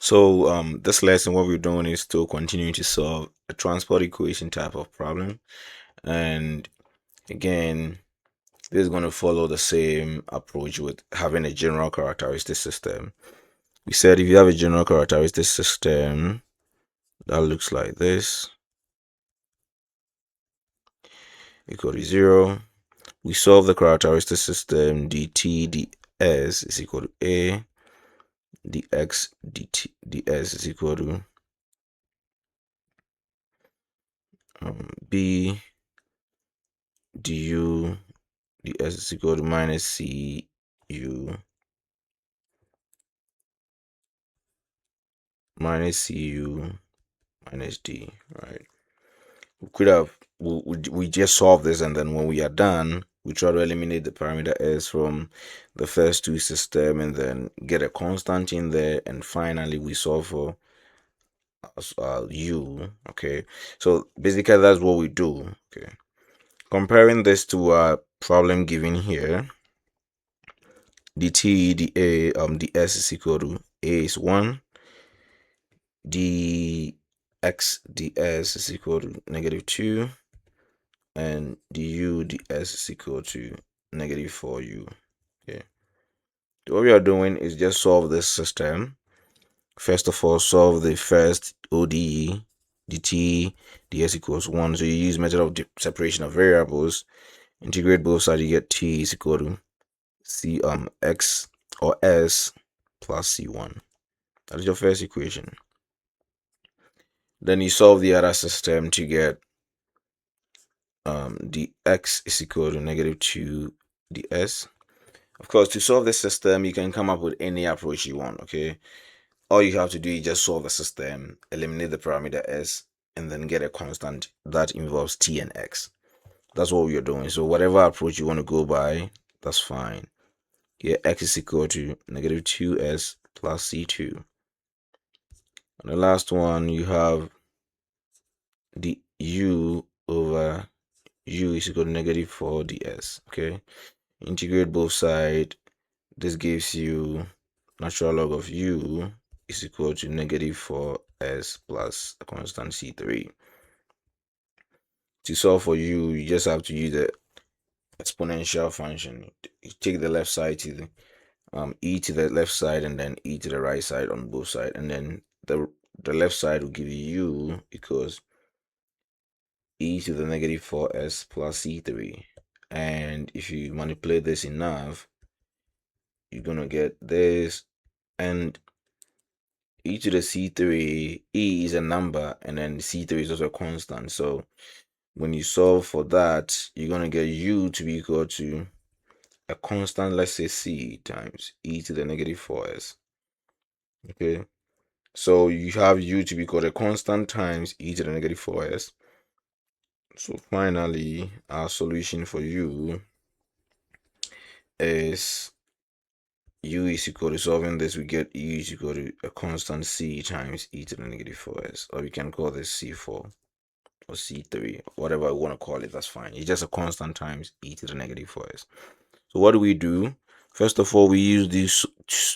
So this lesson, what we're doing is still continuing to solve a transport equation type of problem. And again, this is going to follow the same approach with having a general characteristic system. We said if you have a general characteristic system that looks like this, equal to 0, we solve the characteristic system dt ds is equal to a, dx ds is equal to b, du ds is equal to minus c u minus cu minus d, right? We could have we just solve this, and then when we are done, we try to eliminate the parameter s from the first two system and then get a constant in there, and finally we solve for u. Okay, so basically that's what we do. Okay, comparing this to our problem given here, dt ds is equal to a is 1, dx ds is equal to negative 2, and du ds is equal to negative 4u. Okay, so what we are doing is just solve this system. First of all, solve the first ODE, dt ds equals 1. So you use method of separation of variables, integrate both sides, you get t is equal to c x or s plus c1. That is your first equation. Then you solve the other system to get dx is equal to negative 2 ds. Of course, to solve the system, you can come up with any approach you want. Okay, all you have to do is just solve the system, eliminate the parameter s, and then get a constant that involves t and x. That's what we are doing. So whatever approach you want to go by, that's fine. Here x is equal to negative 2s plus c2. And the last one, you have the u over u is equal to negative 4 ds. Okay, integrate both sides. This gives you natural log of u is equal to negative 4s plus a constant c3. To solve for u, you just have to use the exponential function. You take the left side to the e to the left side and then e to the right side on both sides, and then the left side will give you u equals e to the negative 4s plus c3. And if you manipulate this enough, you're gonna get this, and e to the c3, e is a number and then c3 is also a constant. So when you solve for that, you're gonna get u to be equal to a constant, let's say c times e to the negative 4s. Okay, so you have u to be equal to a constant times e to the negative 4s. So finally, our solution for u is u is equal to, solving this, we get u is equal to a constant c times e to the negative 4s, or we can call this c4 or c3, whatever I want to call it, that's fine. It's just a constant times e to the negative 4s. So what do we do? First of all, we use these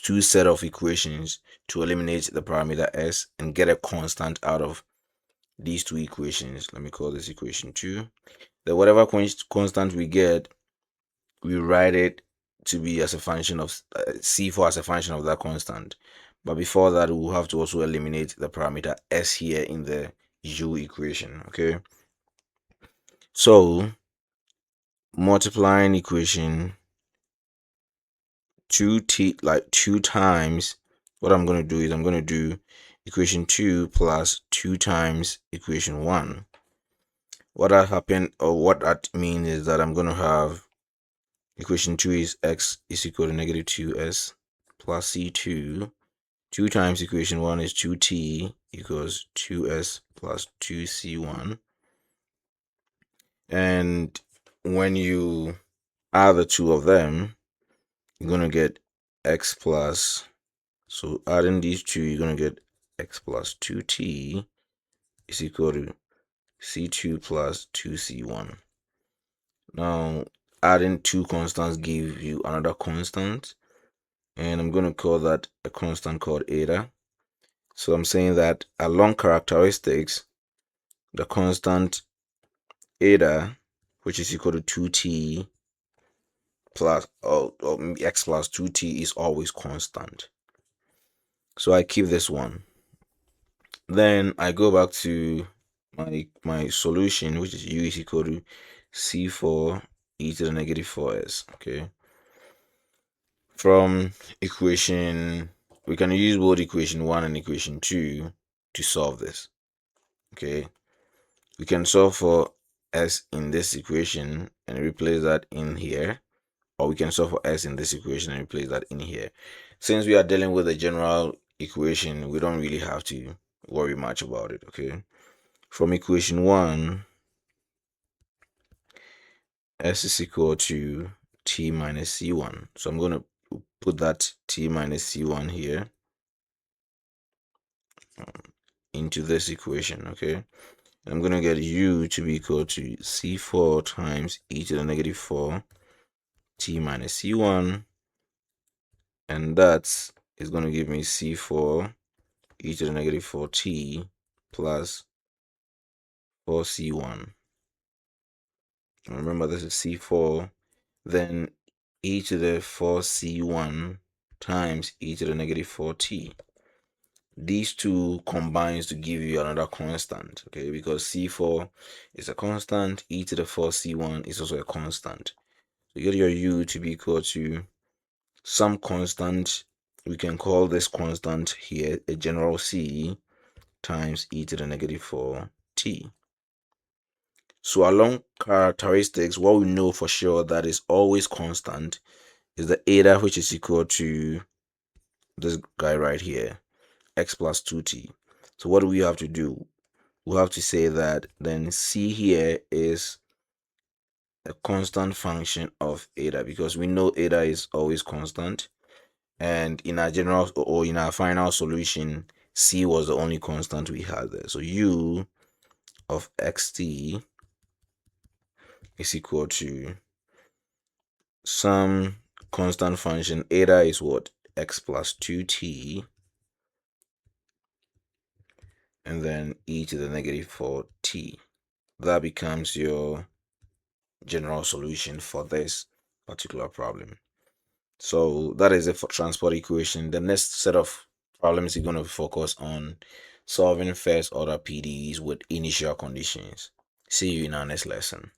two set of equations to eliminate the parameter s and get a constant out of these two equations. Let me call this equation 2. Then whatever constant we get, we write it to be as a function of c4 as a function of that constant. But before that, we'll have to also eliminate the parameter s here in the u equation. Okay, so multiplying equation 2t, like 2 times, what I'm going to do is I'm going to do equation 2 plus 2 times equation 1. What that happen, or what that means, is that I'm going to have equation 2 is x is equal to negative 2s plus c2. 2 times equation 1 is 2t equals 2s plus 2c1. And when you add the two of them, you're going to get x plus, so adding these two, you're going to get x plus 2t is equal to c2 plus 2c1. Now, adding two constants give you another constant, and I'm going to call that a constant called eta. So I'm saying that along characteristics, the constant eta, which is equal to 2t plus or x plus 2t, is always constant. So I keep this one. Then I go back to my solution, which is u is equal to c4 e to the negative 4s. Okay. From equation, we can use both equation 1 and equation 2 to solve this. Okay. We can solve for s in this equation and replace that in here, or we can solve for s in this equation and replace that in here. Since we are dealing with a general equation, we don't really have to worry much about it. Okay. From equation 1, s is equal to t minus c1. So I'm going to put that t minus c1 here into this equation. Okay. And I'm going to get u to be equal to c4 times e to the negative 4 t minus c1, and that is going to give me c4 e to the negative 4t plus 4c1. Remember, this is c4, then e to the 4c1 times e to the negative 4t. These two combines to give you another constant, okay, because c4 is a constant, e to the 4c1 is also a constant. So you get your u to be equal to some constant. We can call this constant here a general c times e to the negative 4t. So along characteristics, what we know for sure that is always constant is the eta, which is equal to this guy right here, x plus 2t. So what do we have to do? We have to say that then c here is a constant function of eta, because we know eta is always constant, and in our general or in our final solution, c was the only constant we had there. So u of xt is equal to some constant function. Eta is what? X plus 2t, and then e to the negative 4t. That becomes your general solution for this particular problem. So that is it for transport equation. The next set of problems you're going to focus on solving first order PDEs with initial conditions. See you in our next lesson.